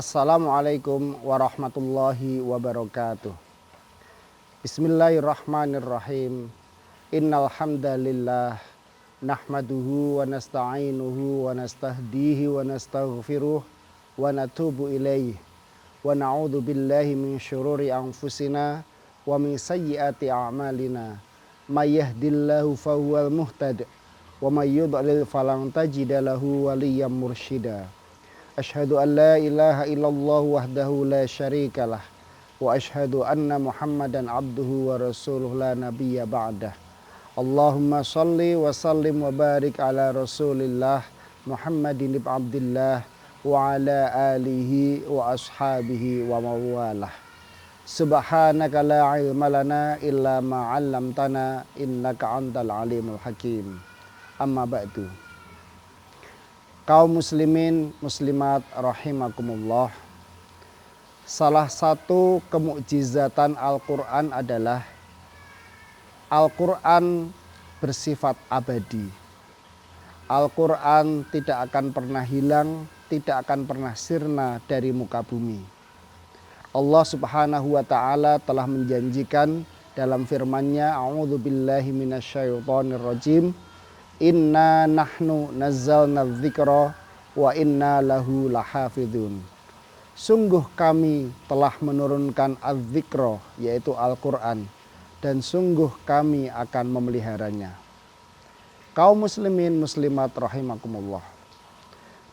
Assalamualaikum warahmatullahi wabarakatuh. Bismillahirrahmanirrahim. Innal hamdalillah nahmaduhu wa nasta'inuhu wa nastahdihi wa nastaghfiruh wa natubu ilaihi wa na'udzu billahi min syururi anfusina wa min sayyiati a'malina. May yahdihillahu fahuwal muhtadi wa may yudlil falan tajida lahu waliyyan mursyida. Asyhadu an la ilaha illallah wahdahu la syarikalah wa asyhadu anna Muhammadan abduhu wa rasuluh la nabiyya ba'dah. Allahumma shalli wa sallim wa barik ala Rasulillah Muhammadin ibn Abdillah wa ala alihi wa ashabihi wa mawalah. Subhanaka la ilma lana illa ma 'allamtana innaka antal alimul hakim. Amma ba'du. Kaum muslimin muslimat rahimakumullah. Salah satu kemukjizatan Al-Quran adalah Al-Quran bersifat abadi. Al-Quran tidak akan pernah hilang, tidak akan pernah sirna dari muka bumi. Allah subhanahu wa ta'ala telah menjanjikan dalam firman-Nya, A'udzu billahi minasyaitonir rajim. Inna nahnu nazzalna dzikra wa inna lahu lahafidun. Sungguh kami telah menurunkan az-dzikra, yaitu Al-Quran, dan sungguh kami akan memeliharanya. Kaum muslimin muslimat rahimakumullah.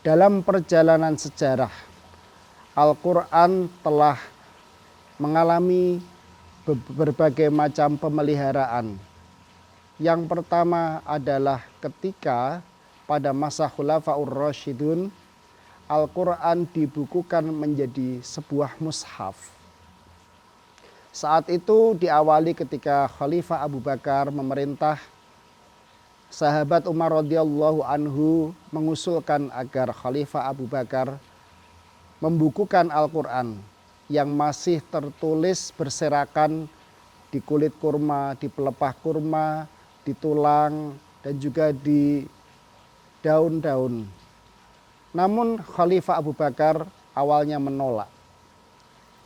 Dalam perjalanan sejarah, Al-Quran telah mengalami berbagai macam pemeliharaan. Yang pertama adalah ketika pada masa Khulafaur Rasyidun, Al-Quran dibukukan menjadi sebuah mushaf. Saat itu diawali ketika Khalifah Abu Bakar memerintah, sahabat Umar radhiyallahu anhu mengusulkan agar Khalifah Abu Bakar membukukan Al-Quran yang masih tertulis berserakan di kulit kurma, di pelepah kurma, di tulang, dan juga di daun-daun. Namun Khalifah Abu Bakar awalnya menolak.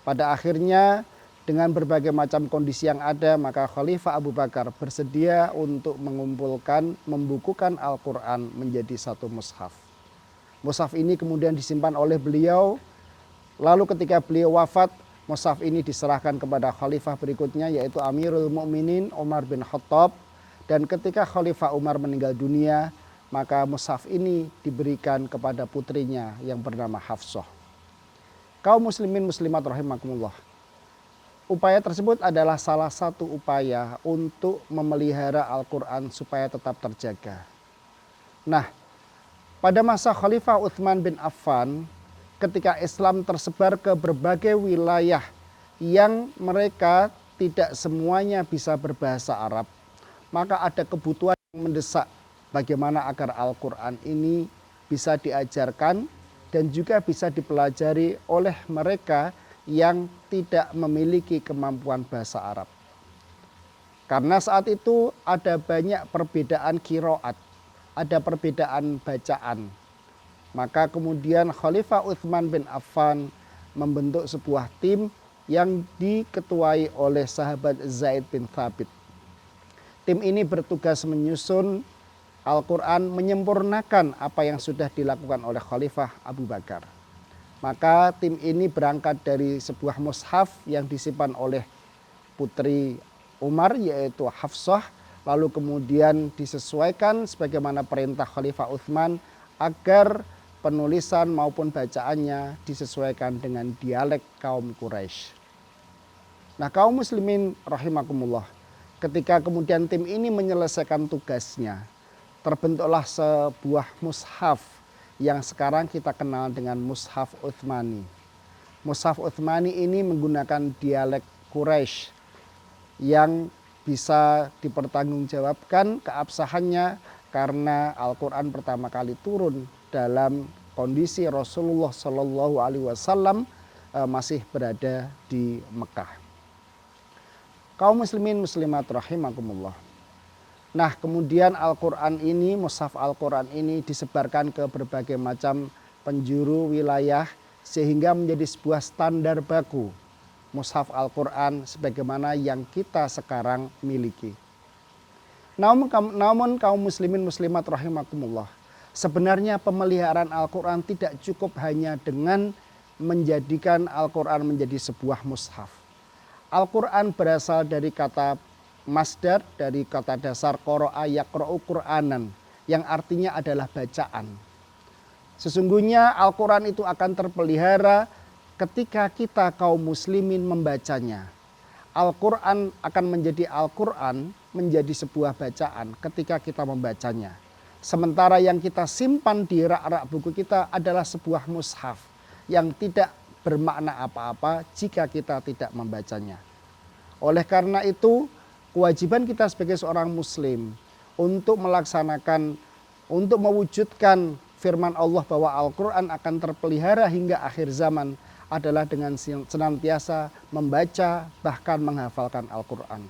Pada akhirnya dengan berbagai macam kondisi yang ada, maka Khalifah Abu Bakar bersedia untuk membukukan Al-Quran menjadi satu mushaf. Mushaf ini kemudian disimpan oleh beliau. Lalu ketika beliau wafat, mushaf ini diserahkan kepada khalifah berikutnya, yaitu Amirul Mukminin Umar bin Khattab. Dan ketika Khalifah Umar meninggal dunia, maka mushaf ini diberikan kepada putrinya yang bernama Hafsah. Kaum muslimin muslimat rahimakumullah. Upaya tersebut adalah salah satu upaya untuk memelihara Al-Quran supaya tetap terjaga. Nah, pada masa Khalifah Utsman bin Affan, ketika Islam tersebar ke berbagai wilayah yang mereka tidak semuanya bisa berbahasa Arab, maka ada kebutuhan yang mendesak bagaimana agar Al-Quran ini bisa diajarkan dan juga bisa dipelajari oleh mereka yang tidak memiliki kemampuan bahasa Arab. Karena saat itu ada banyak perbedaan qiraat, ada perbedaan bacaan. Maka kemudian Khalifah Utsman bin Affan membentuk sebuah tim yang diketuai oleh sahabat Zaid bin Thabit. Tim ini bertugas menyusun Al-Quran, menyempurnakan apa yang sudah dilakukan oleh Khalifah Abu Bakar. Maka tim ini berangkat dari sebuah mushaf yang disimpan oleh putri Umar, yaitu Hafsah. Lalu kemudian disesuaikan sebagaimana perintah Khalifah Utsman agar penulisan maupun bacaannya disesuaikan dengan dialek kaum Quraisy. Nah, kaum muslimin rahimakumullah. Ketika kemudian tim ini menyelesaikan tugasnya, terbentuklah sebuah mushaf yang sekarang kita kenal dengan Mushaf Utsmani. Mushaf Utsmani ini menggunakan dialek Quraisy yang bisa dipertanggungjawabkan keabsahannya karena Al-Quran pertama kali turun dalam kondisi Rasulullah Shallallahu Alaihi Wasallam masih berada di Mekah. Kaum muslimin muslimat rahimakumullah. Nah, kemudian Al-Quran ini, mushaf Al-Quran ini disebarkan ke berbagai macam penjuru wilayah sehingga menjadi sebuah standar baku mushaf Al-Quran sebagaimana yang kita sekarang miliki. Namun kaum muslimin muslimat rahimakumullah, sebenarnya pemeliharaan Al-Quran tidak cukup hanya dengan menjadikan Al-Quran menjadi sebuah mushaf. Al-Quran berasal dari kata masdar, dari kata dasar qara'a yaqra'u Qur'anan, yang artinya adalah bacaan. Sesungguhnya Al-Quran itu akan terpelihara ketika kita kaum muslimin membacanya. Al-Quran akan menjadi Al-Quran, menjadi sebuah bacaan ketika kita membacanya. Sementara yang kita simpan di rak-rak buku kita adalah sebuah mushaf yang tidak bermakna apa-apa jika kita tidak membacanya. Oleh karena itu, kewajiban kita sebagai seorang muslim untuk melaksanakan, untuk mewujudkan firman Allah bahwa Al-Quran akan terpelihara hingga akhir zaman adalah dengan senantiasa membaca bahkan menghafalkan Al-Quran.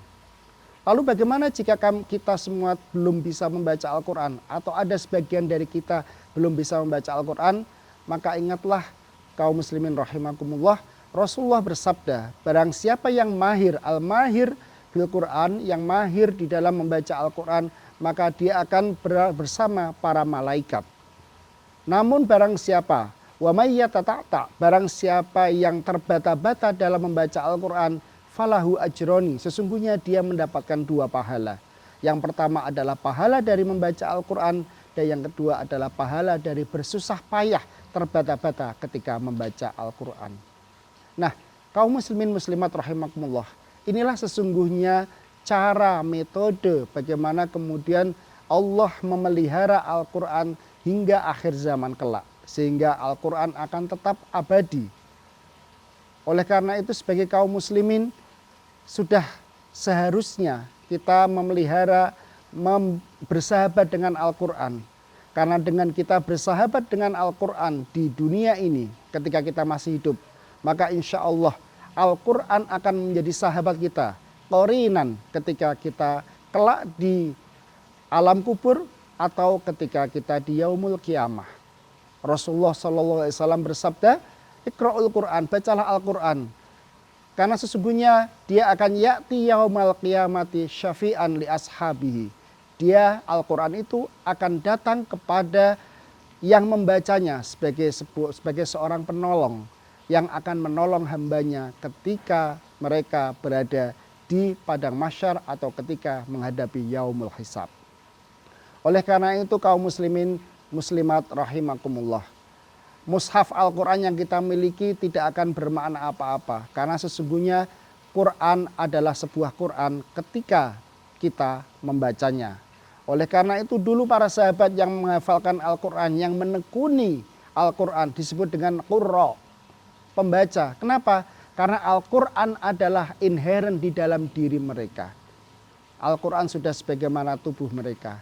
Lalu bagaimana jika kita semua belum bisa membaca Al-Quran atau ada sebagian dari kita belum bisa membaca Al-Quran? Maka ingatlah kaum muslimin rahimakumullah, Rasulullah bersabda, barang siapa yang mahir, al-mahir bil Quran, yang mahir di dalam membaca Al-Quran, maka dia akan bersama para malaikat. Namun barang siapa, wa may yatata'ta, barang siapa yang terbata-bata dalam membaca Al-Quran, falahu ajroni, sesungguhnya dia mendapatkan 2 pahala. Yang pertama adalah pahala dari membaca Al-Quran, dan yang kedua adalah pahala dari bersusah payah terbata-bata ketika membaca Al-Quran. Nah, kaum muslimin muslimat rahimakumullah, inilah sesungguhnya cara, metode bagaimana kemudian Allah memelihara Al-Quran hingga akhir zaman kelak, sehingga Al-Quran akan tetap abadi. Oleh karena itu sebagai kaum muslimin sudah seharusnya kita memelihara, bersahabat dengan Al-Quran. Karena dengan kita bersahabat dengan Al-Quran di dunia ini ketika kita masih hidup, maka insya Allah Al-Quran akan menjadi sahabat kita, qorinan, ketika kita kelak di alam kubur atau ketika kita di yaumul qiyamah. Rasulullah SAW bersabda, Iqra'ul Quran, bacalah Al-Quran. Karena sesungguhnya dia akan ya'ti yaumal qiyamati syafi'an li ashabihi. Dia, Al-Quran itu akan datang kepada yang membacanya sebagai seorang penolong yang akan menolong hambanya ketika mereka berada di padang mahsyar atau ketika menghadapi yaumul hisab. Oleh karena itu kaum muslimin muslimat rahimakumullah, mushaf Al-Quran yang kita miliki tidak akan bermakna apa-apa, karena sesungguhnya Quran adalah sebuah Quran ketika kita membacanya. Oleh karena itu dulu para sahabat yang menghafalkan Al-Quran, yang menekuni Al-Quran disebut dengan qurra, pembaca. Kenapa? Karena Al-Quran adalah inherent di dalam diri mereka. Al-Quran sudah sebagaimana tubuh mereka.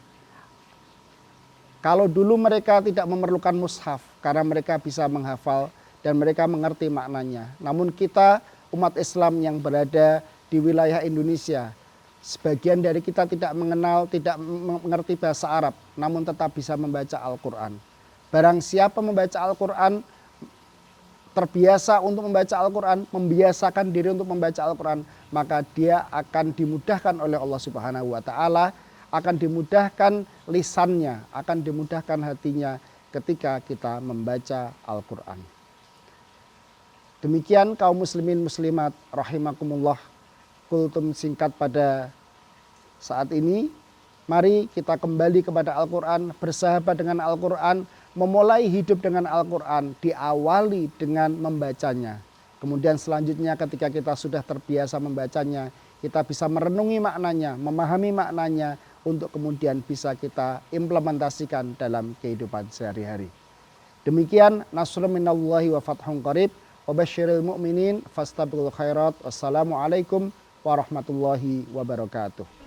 Kalau dulu mereka tidak memerlukan mushaf karena mereka bisa menghafal dan mereka mengerti maknanya. Namun kita umat Islam yang berada di wilayah Indonesia, sebagian dari kita tidak mengenal, tidak mengerti bahasa Arab, namun tetap bisa membaca Al-Quran. Barang siapa membaca Al-Quran, terbiasa untuk membaca Al-Quran, membiasakan diri untuk membaca Al-Quran, maka dia akan dimudahkan oleh Allah Subhanahu wa Ta'ala, akan dimudahkan lisannya, akan dimudahkan hatinya ketika kita membaca Al-Quran. Demikian kaum muslimin muslimat rahimakumullah, kultum singkat pada saat ini. Mari kita kembali kepada Al-Quran, bersahabat dengan Al-Quran, memulai hidup dengan Al-Quran, diawali dengan membacanya. Kemudian selanjutnya ketika kita sudah terbiasa membacanya, kita bisa merenungi maknanya, memahami maknanya, untuk kemudian bisa kita implementasikan dalam kehidupan sehari-hari. Demikian, nasrun minallahi wa fathun qarib, wa basyiril mu'minin, fastabiqul khairat. Wassalamualaikum warahmatullahi wabarakatuh.